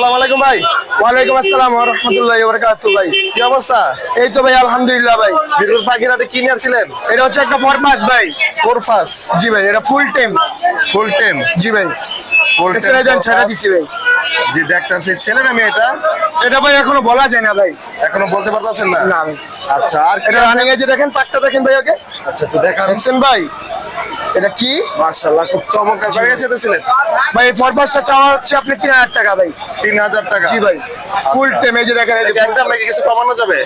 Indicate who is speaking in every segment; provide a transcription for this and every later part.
Speaker 1: আসসালামু আলাইকুম ভাই।
Speaker 2: ওয়ালাইকুম আসসালাম ওয়া রাহমাতুল্লাহি ওয়া বারাকাতুহু ভাই।
Speaker 1: কি অবস্থা?
Speaker 2: এই তো ভাই আলহামদুলিল্লাহ ভাই।
Speaker 1: বিরুল পাখিরাতে কি নিয়েছিলেন?
Speaker 2: এটা হচ্ছে একটা ফরমাস ভাই।
Speaker 1: ফোরফাস
Speaker 2: জি ভাই, এটা ফুল টেম।
Speaker 1: ফুল টেম।
Speaker 2: জি ভাই,
Speaker 1: ফুল
Speaker 2: ছেড়ে দেন, ছেড়ে দিছি ভাই।
Speaker 1: জি দেখতাছি ছেলে না মেয়ে এটা?
Speaker 2: এটা ভাই এখনো বলা যায় না ভাই।
Speaker 1: এখনো বলতে পারতেছেন না?
Speaker 2: না ভাই।
Speaker 1: আচ্ছা আর কি
Speaker 2: এটা রানিং এ যে দেখেন, পাকটা দেখেন ভাই ওকে।
Speaker 1: আচ্ছা তো দেখান।
Speaker 2: দেখছেন ভাই এটা কি?
Speaker 1: মাশাআল্লাহ খুব চমৎকার জায়গায় যেতেছিলেন।
Speaker 2: ভাই এই ফরমাসটা চাওয়া হচ্ছে আপনি 3000 টাকা ভাই।
Speaker 1: 3000 টাকা।
Speaker 2: জি ভাই, ফুল টেম। এই যে দেখেন, এই যে
Speaker 1: একদম নাকি কিছু কমানো যাবে?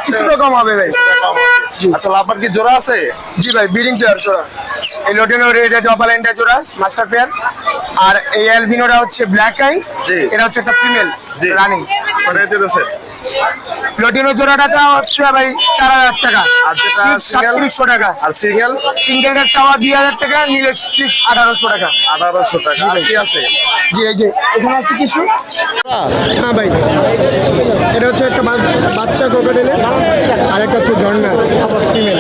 Speaker 2: কিছুটা কম হবে ভাই।
Speaker 1: আচ্ছা লাভার কি জোড়া আছে?
Speaker 2: জি ভাই, বিডিং পেয়ার জোড়া। এই লোটিনো রেড ডবল এন্ডা জোড়া মাস্টার পেয়ার। আর এই অ্যালবিনোটা হচ্ছে ব্ল্যাক আই।
Speaker 1: জি।
Speaker 2: এটা হচ্ছে একটা ফিমেল
Speaker 1: জি
Speaker 2: রানিং।
Speaker 1: করে যেতেছেন।
Speaker 2: লোটিনো জোড়াটা চাওয়া হচ্ছে ভাই 4000 টাকা।
Speaker 1: আর যেটা সিঙ্গেল?
Speaker 2: 3700 টাকা।
Speaker 1: আর সিঙ্গেল?
Speaker 2: সিঙ্গেলটার চাওয়া 2000 টাকা, নিলে 1800 টাকা।
Speaker 1: 1800 টাকা। আর কি আছে?
Speaker 2: জি এই যে এখানে আছে কিছু। হ্যাঁ ভাই, এটা হচ্ছে একটা বাচ্চা ক্রোকোডাইলের, আর একটা হচ্ছে ঝর্ণা ফিমেল।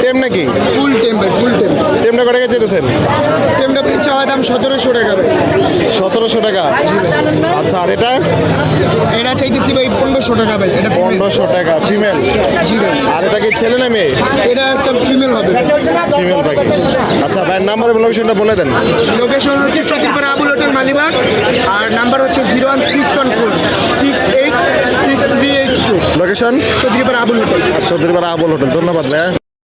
Speaker 1: টেম নাকি?
Speaker 2: ফুল টেম ভাই, ফুল টেম।
Speaker 1: টেমটা করে যেতেছেন?
Speaker 2: টেমটা ভাই চাওয়া দাম 1700 টাকা ভাই।
Speaker 1: 1700 টাকা। আচ্ছা আর এটা?
Speaker 2: এটা চাইতেছি ভাই 1500 টাকা ভাই। এটা
Speaker 1: 1500 টাকা ফিমেল।
Speaker 2: জি ভাই,
Speaker 1: আর এটা কি ছেলে না মেয়ে?
Speaker 2: এটা একটা ফিমেল হবে।
Speaker 1: ফিমেল পাখি। আচ্ছা ভাইয়ের নাম্বার এবং লোকেশনটা বলে দেন।
Speaker 2: লোকেশন হচ্ছে চকিপাড়া আবুল হোটেল মালিবাগ, আর নাম্বার হচ্ছে 01614686382।
Speaker 1: Location?
Speaker 2: Chakipara Abul hotel.
Speaker 1: Chowdhurypara Abul hotel. ধন্যবাদ ভাইয়া।